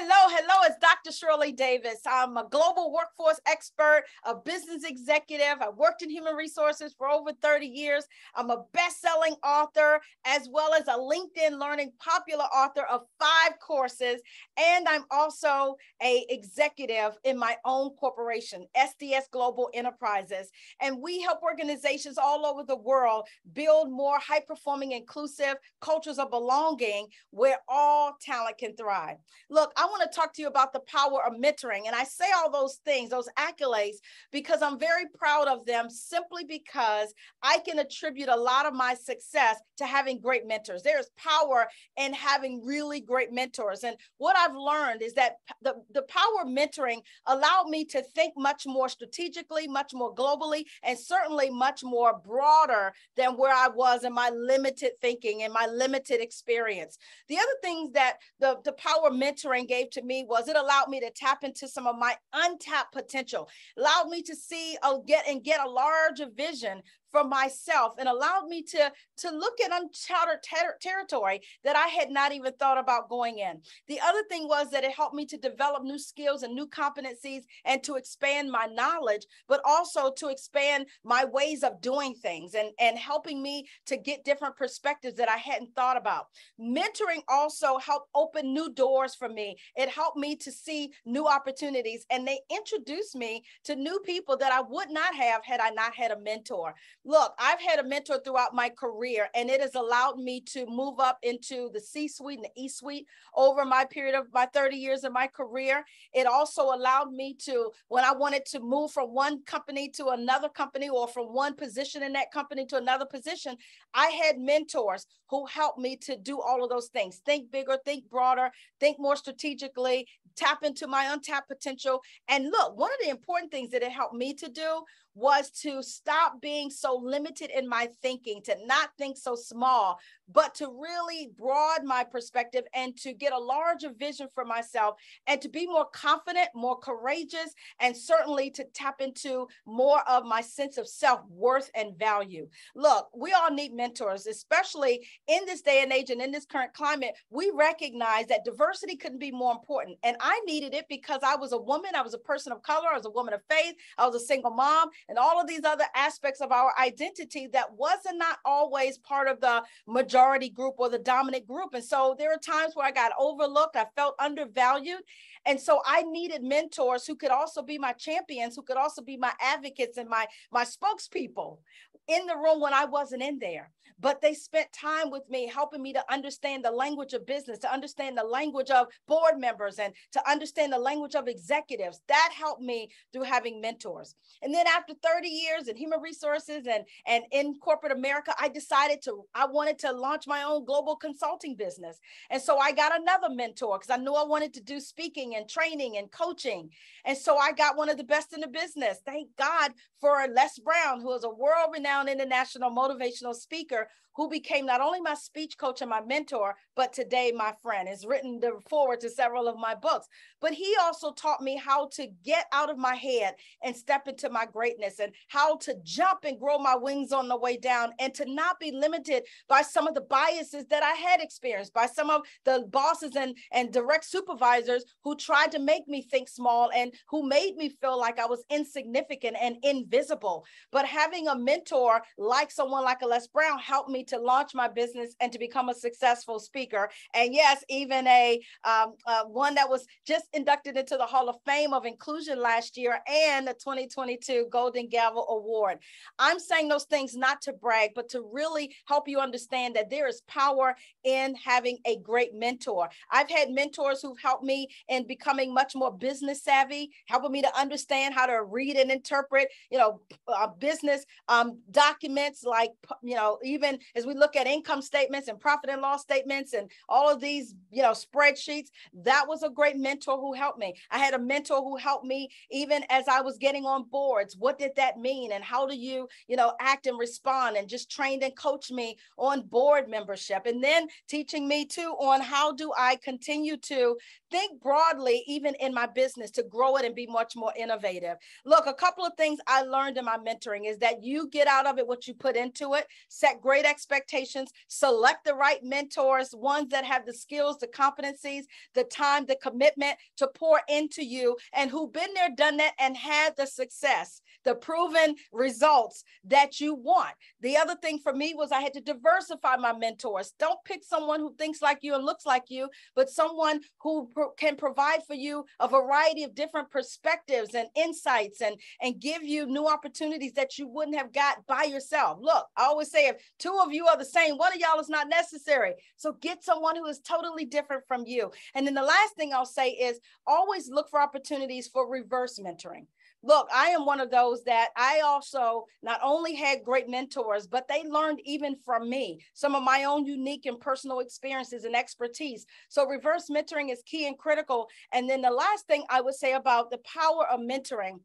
Hello, it's Dr. Shirley Davis. I'm a global workforce expert, a business executive. I worked in human resources for over 30 years. I'm a best-selling author, as well as a LinkedIn Learning popular author of 5 courses. And I'm also an executive in my own corporation, SDS Global Enterprises. And we help organizations all over the world build more high-performing, inclusive cultures of belonging where all talent can thrive. Look, I want to talk to you about the power of mentoring. And I say all those things, those accolades, because I'm very proud of them simply because I can attribute a lot of my success to having great mentors. There's power in having really great mentors. And what I've learned is that the power of mentoring allowed me to think much more strategically, much more globally, and certainly much more broader than where I was in my limited thinking and my limited experience. The other things that the power of mentoring gave to me was it allowed me to tap into some of my untapped potential, allowed me to see, get a larger vision for myself, and allowed me to look at uncharted territory that I had not even thought about going in. The other thing was that it helped me to develop new skills and new competencies and to expand my knowledge, but also to expand my ways of doing things and helping me to get different perspectives that I hadn't thought about. Mentoring also helped open new doors for me. It helped me to see new opportunities, and they introduced me to new people that I would not have had I not had a mentor. Look, I've had a mentor throughout my career, and it has allowed me to move up into the C-suite and the E-suite over my period of my 30 years of my career. It also allowed me to, when I wanted to move from one company to another company or from one position in that company to another position, I had mentors who helped me to do all of those things. Think bigger, think broader, think more strategically, tap into my untapped potential. And look, one of the important things that it helped me to do was to stop being so limited in my thinking, to not think so small, but to really broaden my perspective and to get a larger vision for myself and to be more confident, more courageous, and certainly to tap into more of my sense of self-worth and value. Look, we all need mentors, especially in this day and age and in this current climate. We recognize that diversity couldn't be more important. And I needed it because I was a woman, I was a person of color, I was a woman of faith, I was a single mom, and all of these other aspects of our identity that wasn't not always part of the majority group or the dominant group. And so there are times where I got overlooked, I felt undervalued. And so I needed mentors who could also be my champions, who could also be my advocates and my spokespeople in the room when I wasn't in there. But they spent time with me, helping me to understand the language of business, to understand the language of board members, and to understand the language of executives. That helped me through having mentors. And then after 30 years in human resources and in corporate America, I wanted to launch my own global consulting business. And so I got another mentor because I knew I wanted to do speaking and training and coaching. And so I got one of the best in the business. Thank God for Les Brown, who is a world-renowned international motivational speaker who became not only my speech coach and my mentor, but today my friend. Has written the foreword to several of my books. But he also taught me how to get out of my head and step into my greatness, and how to jump and grow my wings on the way down, and to not be limited by some of the biases that I had experienced, by some of the bosses and direct supervisors who tried to make me think small and who made me feel like I was insignificant and invisible. But having a mentor like someone like a Les Brown helped me to launch my business and to become a successful speaker. And yes, even one that was just inducted into the Hall of Fame of Inclusion last year, and the 2022 Golden Gavel Award. I'm saying those things not to brag, but to really help you understand that there is power in having a great mentor. I've had mentors who've helped me in becoming much more business savvy, helping me to understand how to read and interpret, business documents, like, even as we look at income statements and profit and loss statements and all of these, spreadsheets. That was a great mentor who helped me. I had a mentor who helped me even as I was getting on boards. What did that mean? And how do you, act and respond, and just trained and coached me on board membership, and then teaching me too on how do I continue to think broadly, even in my business, to grow it and be much more innovative. Look, a couple of things I learned in my mentoring is that you get out of it what you put into it, set great expectations, select the right mentors, ones that have the skills, the competencies, the time, the commitment to pour into you, and who've been there, done that, and had the success, the proven results that you want. The other thing for me was I had to diversify my mentors. Don't pick someone who thinks like you and looks like you, but someone who can provide for you a variety of different perspectives and insights, and give you new opportunities that you wouldn't have got by yourself. Look, I always say, if two of you are the same, one of y'all is not necessary. So get someone who is totally different from you. And then the last thing I'll say is always look for opportunities for reverse mentoring. Look, I am one of those that I also not only had great mentors, but they learned even from me, some of my own unique and personal experiences and expertise. So reverse mentoring is key and critical. And then the last thing I would say about the power of mentoring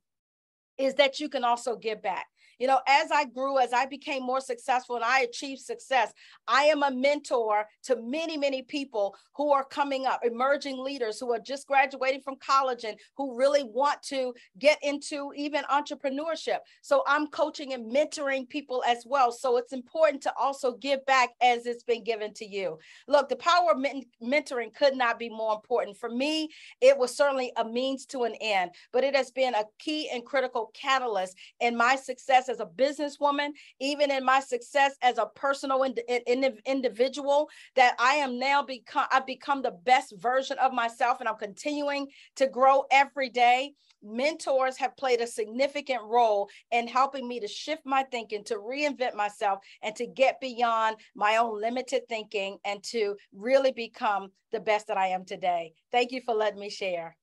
is that you can also give back. You know, as I grew, as I became more successful and I achieved success, I am a mentor to many, many people who are coming up, emerging leaders who are just graduating from college and who really want to get into even entrepreneurship. So I'm coaching and mentoring people as well. So it's important to also give back as it's been given to you. Look, the power of mentoring could not be more important. For me, it was certainly a means to an end, but it has been a key and critical catalyst in my success as a businesswoman, even in my success as a personal individual, that I am now I've become the best version of myself, and I'm continuing to grow every day. Mentors have played a significant role in helping me to shift my thinking, to reinvent myself, and to get beyond my own limited thinking and to really become the best that I am today. Thank you for letting me share.